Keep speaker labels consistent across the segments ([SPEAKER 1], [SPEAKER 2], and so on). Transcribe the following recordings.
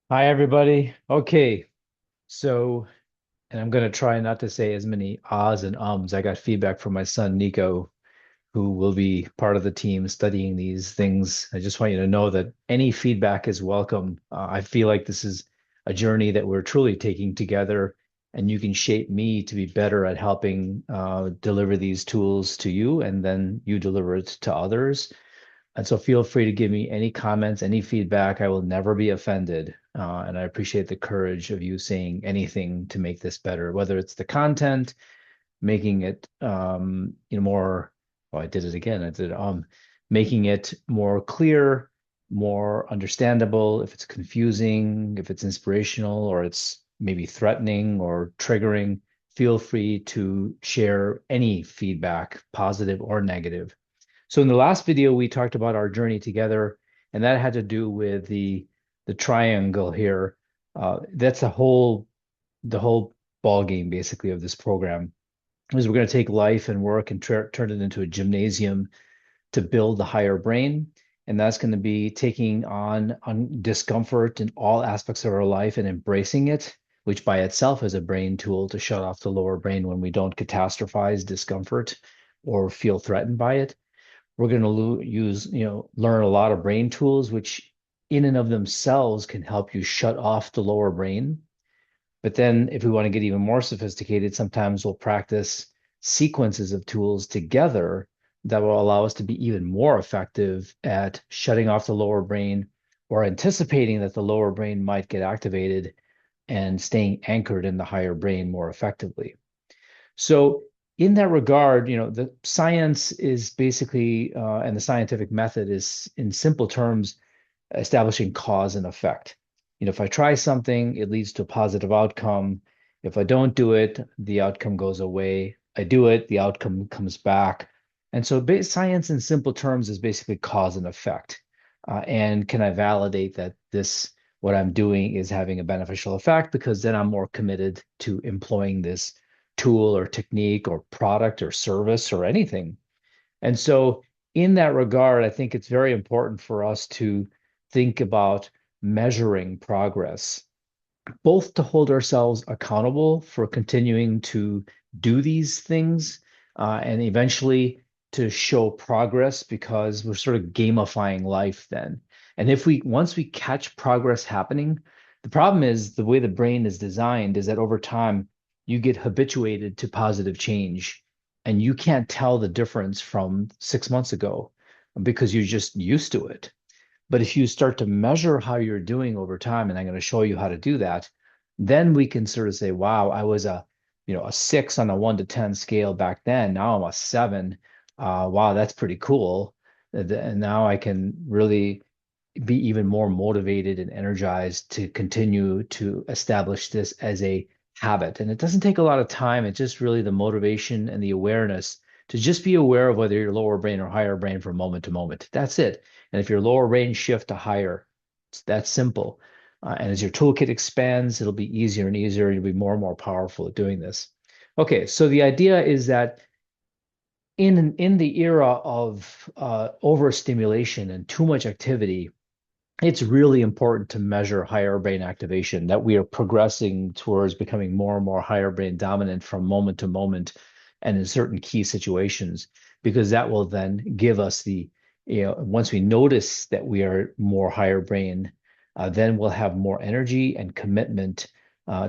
[SPEAKER 1] Hi, everybody. Okay, so, and I'm going to try not to say as many ahs and ums. I got feedback from my son, Nico, who will be part of the team studying these things. I just want you to know that any feedback is welcome. I feel like this is a journey that we're truly taking together, and you can shape me to be better at helping deliver these tools to you, and then you deliver it to others. And so feel free to give me any comments, any feedback. I will never be offended. And I appreciate the courage of you saying anything to make this better, whether it's the content, making it more, oh, I did it again. I did making it more clear, more understandable, if it's confusing, if it's inspirational, or it's maybe threatening or triggering. Feel free to share any feedback, positive or negative. So in the last video, we talked about our journey together, and that had to do with the triangle here. That's the whole ball game basically of this program. Is we're going to take life and work and turn it into a gymnasium to build the higher brain, and that's going to be taking on discomfort in all aspects of our life and embracing it, which by itself is a brain tool to shut off the lower brain when we don't catastrophize discomfort or feel threatened by it. We're going to learn a lot of brain tools, which in and of themselves can help you shut off the lower brain. But then if we want to get even more sophisticated, sometimes we'll practice sequences of tools together that will allow us to be even more effective at shutting off the lower brain or anticipating that the lower brain might get activated and staying anchored in the higher brain more effectively. So in that regard, the science is basically, and the scientific method is, in simple terms, establishing cause and effect. If I try something, it leads to a positive outcome. If I don't do it, the outcome goes away. I do it, the outcome comes back. And so science in simple terms is basically cause and effect. And can I validate that what I'm doing is having a beneficial effect? Because then I'm more committed to employing this tool or technique or product or service or anything. And so, in that regard, I think it's very important for us to think about measuring progress, both to hold ourselves accountable for continuing to do these things and eventually to show progress because we're sort of gamifying life then. And if we once we catch progress happening, the problem is the way the brain is designed is that over time you get habituated to positive change and you can't tell the difference from 6 months ago because you're just used to it. But if you start to measure how you're doing over time, and I'm going to show you how to do that, then we can sort of say, wow, I was a 6 on a 1 to 10 scale back then. Now I'm a 7. Wow, that's pretty cool. And now I can really be even more motivated and energized to continue to establish this as a habit. And it doesn't take a lot of time. It's just really the motivation and the awareness to just be aware of whether you're lower brain or higher brain from moment to moment. That's it. And if your lower brain shift to higher, it's that simple. And as your toolkit expands, it'll be easier and easier. You'll be more and more powerful at doing this. Okay, so the idea is that in the era of overstimulation and too much activity, it's really important to measure higher brain activation, that we are progressing towards becoming more and more higher brain dominant from moment to moment and in certain key situations, because that will then give us once we notice that we are more higher brain, then we'll have more energy and commitment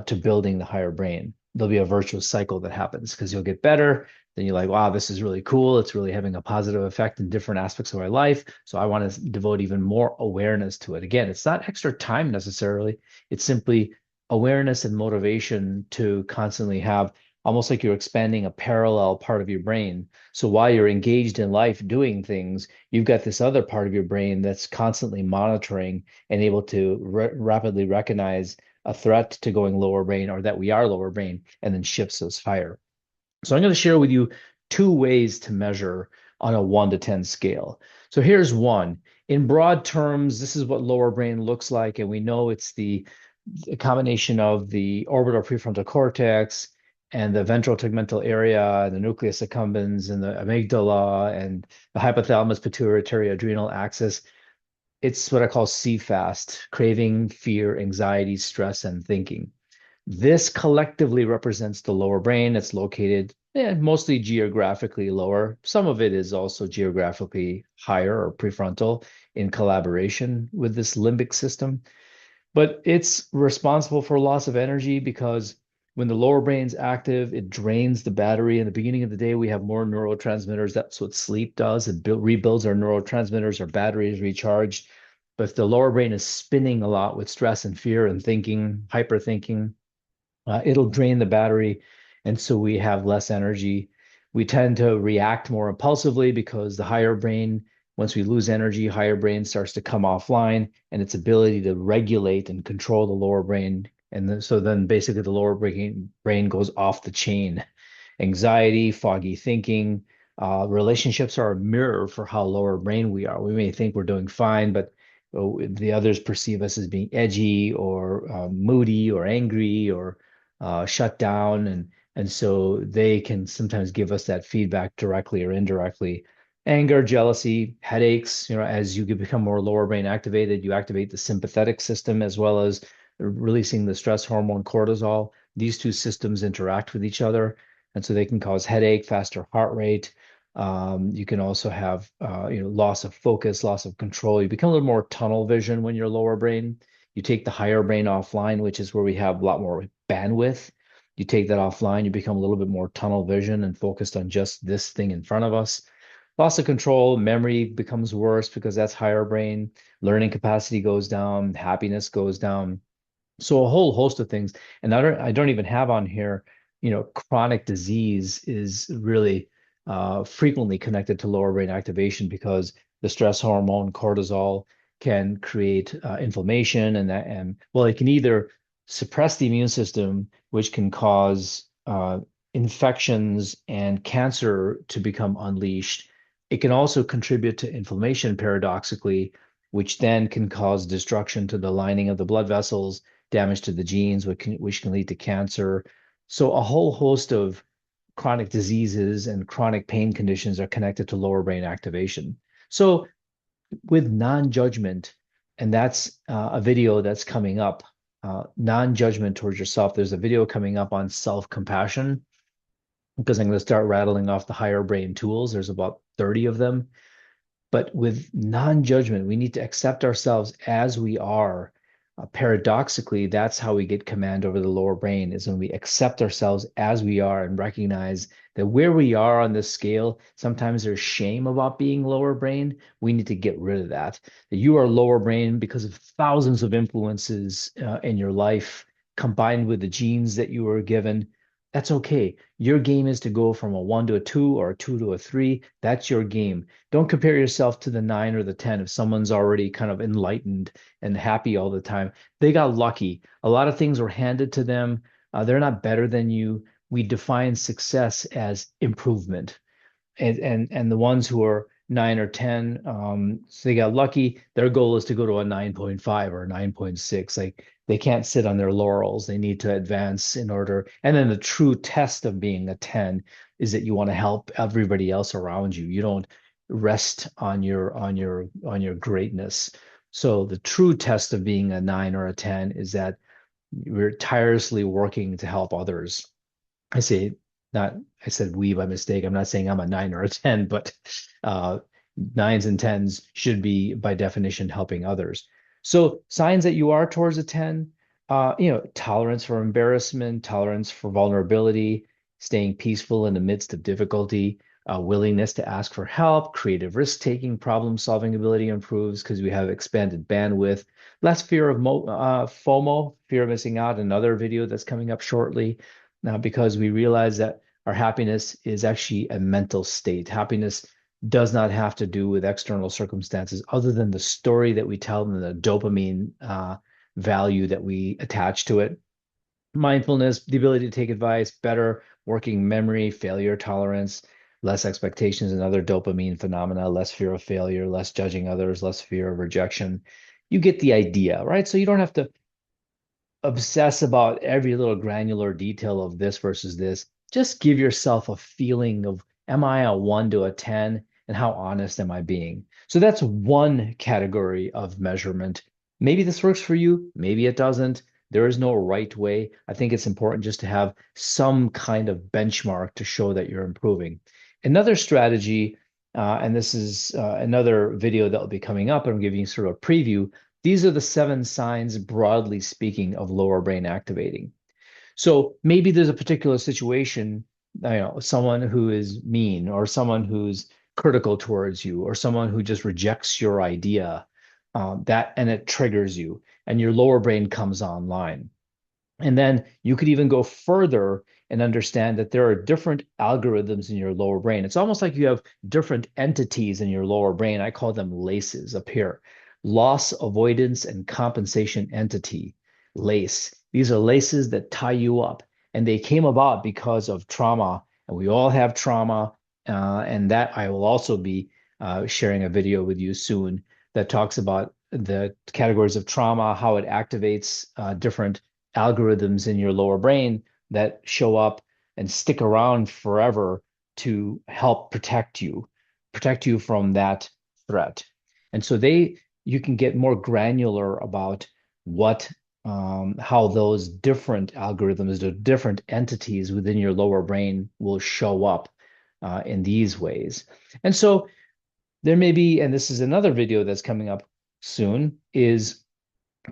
[SPEAKER 1] to building the higher brain. There'll be a virtuous cycle that happens because you'll get better. Then you're like, wow, this is really cool. It's really having a positive effect in different aspects of my life. So I want to devote even more awareness to it. Again, it's not extra time necessarily. It's simply awareness and motivation to constantly have almost like you're expanding a parallel part of your brain. So while you're engaged in life doing things, you've got this other part of your brain that's constantly monitoring and able to rapidly recognize a threat to going lower brain or that we are lower brain and then shifts us higher. So I'm going to share with you two ways to measure on a 1 to 10 scale. So here's one. In broad terms, this is what lower brain looks like, and we know it's the combination of the orbital prefrontal cortex and the ventral tegmental area, and the nucleus accumbens, and the amygdala, and the hypothalamus pituitary adrenal axis. It's what I call C-fast, craving, fear, anxiety, stress, and thinking. This collectively represents the lower brain. It's located mostly geographically lower. Some of it is also geographically higher or prefrontal in collaboration with this limbic system. But it's responsible for loss of energy because when the lower brain's active, it drains the battery. In the beginning of the day, we have more neurotransmitters. That's what sleep does. It rebuilds our neurotransmitters, our battery is recharged. But if the lower brain is spinning a lot with stress and fear and thinking, hyperthinking, it'll drain the battery. And so we have less energy. We tend to react more impulsively because the higher brain, once we lose energy, higher brain starts to come offline and its ability to regulate and control the lower brain. And so then basically the lower brain goes off the chain. Anxiety, foggy thinking, relationships are a mirror for how lower brain we are. We may think we're doing fine, but the others perceive us as being edgy or moody or angry or shut down, and so they can sometimes give us that feedback directly or indirectly. Anger, jealousy, headaches, as you become more lower brain activated, you activate the sympathetic system as well as releasing the stress hormone cortisol. These two systems interact with each other, and so they can cause headache, faster heart rate. You can also have loss of focus, loss of control. You become a little more tunnel vision when you're lower brain. You take the higher brain offline, which is where we have a lot more bandwidth. You take that offline, you become a little bit more tunnel vision and focused on just this thing in front of us. Loss of control, memory becomes worse because that's higher brain. Learning capacity goes down, happiness goes down. So a whole host of things. And I don't even have on here, chronic disease is really frequently connected to lower brain activation because the stress hormone cortisol can create inflammation and well, it can either suppress the immune system, which can cause infections and cancer to become unleashed. It can also contribute to inflammation paradoxically, which then can cause destruction to the lining of the blood vessels, damage to the genes, which can lead to cancer. So a whole host of chronic diseases and chronic pain conditions are connected to lower brain activation. So with non-judgment, and that's a video that's coming up, non-judgment towards yourself. There's a video coming up on self-compassion because I'm going to start rattling off the higher brain tools. There's about 30 of them. But with non-judgment, we need to accept ourselves as we are. Paradoxically, that's how we get command over the lower brain, is when we accept ourselves as we are and recognize that where we are on this scale, sometimes there's shame about being lower brain. We need to get rid of that. That you are lower brain because of thousands of influences in your life, combined with the genes that you were given. That's okay. Your game is to go from a 1 to a 2 or a 2 to a 3. That's your game. Don't compare yourself to the 9 or the 10 if someone's already kind of enlightened and happy all the time. They got lucky. A lot of things were handed to them. They're not better than you. We define success as improvement, and the ones who are 9 or 10, so they got lucky. Their goal is to go to a 9.5 or a 9.6. Like they can't sit on their laurels. They need to advance in order. And then the true test of being a 10 is that you want to help everybody else around you. You don't rest on your greatness. So the true test of being a 9 or a 10 is that we're tirelessly working to help others. I say not, I said we by mistake. I'm not saying I'm a 9 or a 10, but uh, nines and tens should be by definition helping others. So signs that you are towards a 10, tolerance for embarrassment, tolerance for vulnerability, staying peaceful in the midst of difficulty, willingness to ask for help, creative risk-taking, problem-solving ability improves because we have expanded bandwidth, less fear of FOMO, fear of missing out, another video that's coming up shortly now, because we realize that our happiness is actually a mental state. Happiness does not have to do with external circumstances other than the story that we tell and the dopamine value that we attach to it. Mindfulness, the ability to take advice, better working memory, failure tolerance, less expectations and other dopamine phenomena, less fear of failure, less judging others, less fear of rejection. You get the idea, right? So you don't have to obsess about every little granular detail of this versus this. Just give yourself a feeling of, am I a 1 to a 10 and how honest am I being? So that's one category of measurement. Maybe this works for you, maybe it doesn't. There is no right way. I think it's important just to have some kind of benchmark to show that you're improving. Another strategy, and this is another video that will be coming up, and I'm giving you sort of a preview. These are the 7 signs, broadly speaking, of lower brain activating. So maybe there's a particular situation, someone who is mean or someone who's critical towards you or someone who just rejects your idea, that and it triggers you and your lower brain comes online. And then you could even go further and understand that there are different algorithms in your lower brain. It's almost like you have different entities in your lower brain. I call them laces up here: loss, avoidance, and compensation entity. Lace. These are laces that tie you up. And they came about because of trauma. And we all have trauma. And that I will also be sharing a video with you soon that talks about the categories of trauma, how it activates different algorithms in your lower brain that show up and stick around forever to help protect you from that threat. And so you can get more granular about what, how those different algorithms, the different entities within your lower brain will show up in these ways. And so there may be, and this is another video that's coming up soon, is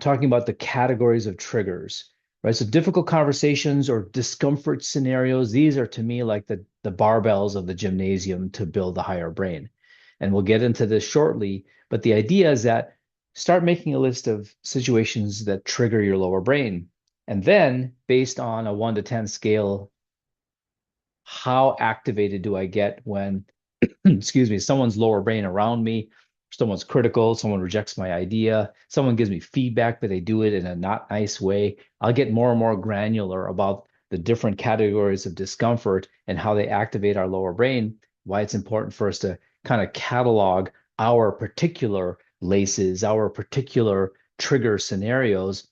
[SPEAKER 1] talking about the categories of triggers, right? So difficult conversations or discomfort scenarios, these are to me like the barbells of the gymnasium to build the higher brain. And we'll get into this shortly, but the idea is that start making a list of situations that trigger your lower brain. And then based on a 1 to 10 scale, how activated do I get when excuse me, someone's lower brain around me, someone's critical, someone rejects my idea, someone gives me feedback, but they do it in a not nice way. I'll get more and more granular about the different categories of discomfort and how they activate our lower brain, why it's important for us to kind of catalog our particular laces, our particular trigger scenarios,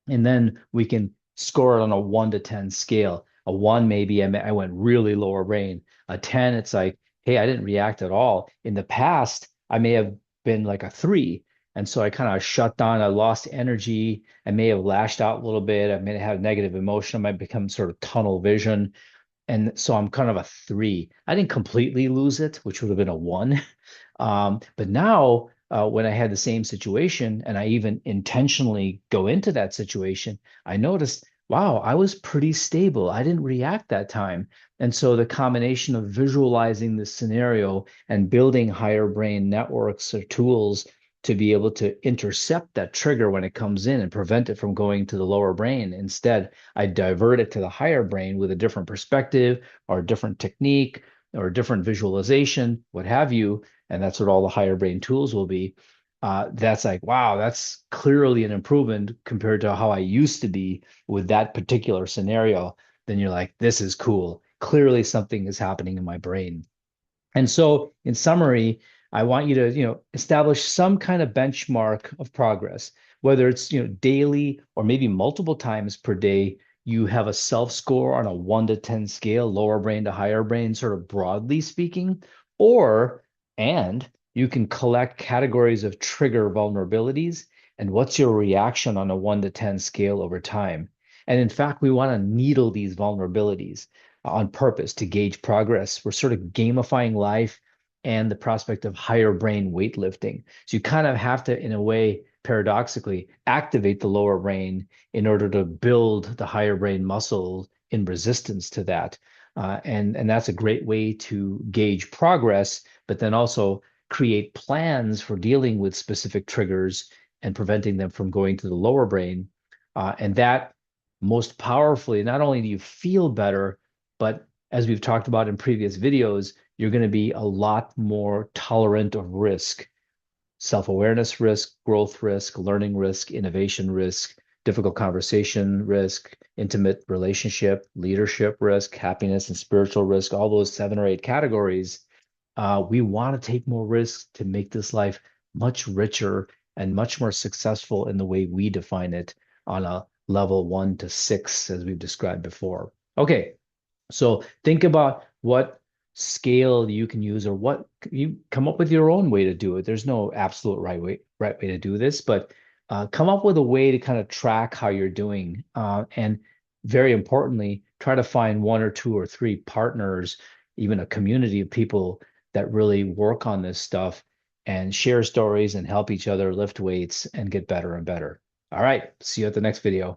[SPEAKER 1] and then we can score it on a 1 to 10 scale. A one, maybe I went really lower brain. A 10, it's like, hey, I didn't react at all. In the past, I may have been like a 3. And so I kind of shut down. I lost energy. I may have lashed out a little bit. I may have had negative emotion. I might become sort of tunnel vision. And so I'm kind of a 3. I didn't completely lose it, which would have been a 1. But now, when I had the same situation and I even intentionally go into that situation, I noticed, wow, I was pretty stable. I didn't react that time. And so the combination of visualizing the scenario and building higher brain networks or tools to be able to intercept that trigger when it comes in and prevent it from going to the lower brain. Instead, I divert it to the higher brain with a different perspective or a different technique or a different visualization, what have you. And that's what all the higher brain tools will be. That's like, wow, that's clearly an improvement compared to how I used to be with that particular scenario. Then you're like, this is cool. Clearly something is happening in my brain. And so, in summary, I want you to, establish some kind of benchmark of progress, whether it's, daily or maybe multiple times per day. You have a self score on a 1 to 10 scale, lower brain to higher brain, sort of broadly speaking, or, and you can collect categories of trigger vulnerabilities and what's your reaction on a 1 to 10 scale over time. And in fact, we want to needle these vulnerabilities on purpose to gauge progress. We're sort of gamifying life and the prospect of higher brain weightlifting. So you kind of have to, in a way, paradoxically, activate the lower brain in order to build the higher brain muscle in resistance to that. And that's a great way to gauge progress, but then also create plans for dealing with specific triggers and preventing them from going to the lower brain. And that most powerfully, not only do you feel better, but as we've talked about in previous videos, you're going to be a lot more tolerant of risk, self-awareness risk, growth risk, learning risk, innovation risk, difficult conversation risk, intimate relationship, leadership risk, happiness and spiritual risk, all those 7 or 8 categories. We want to take more risks to make this life much richer and much more successful in the way we define it on a level 1 to 6, as we've described before. Okay, so think about what scale you can use, or what you come up with your own way to do it. There's no absolute right way to do this, but come up with a way to kind of track how you're doing. And very importantly, try to find one or two or three partners, even a community of people that really work on this stuff and share stories and help each other lift weights and get better and better. All right, see you at the next video.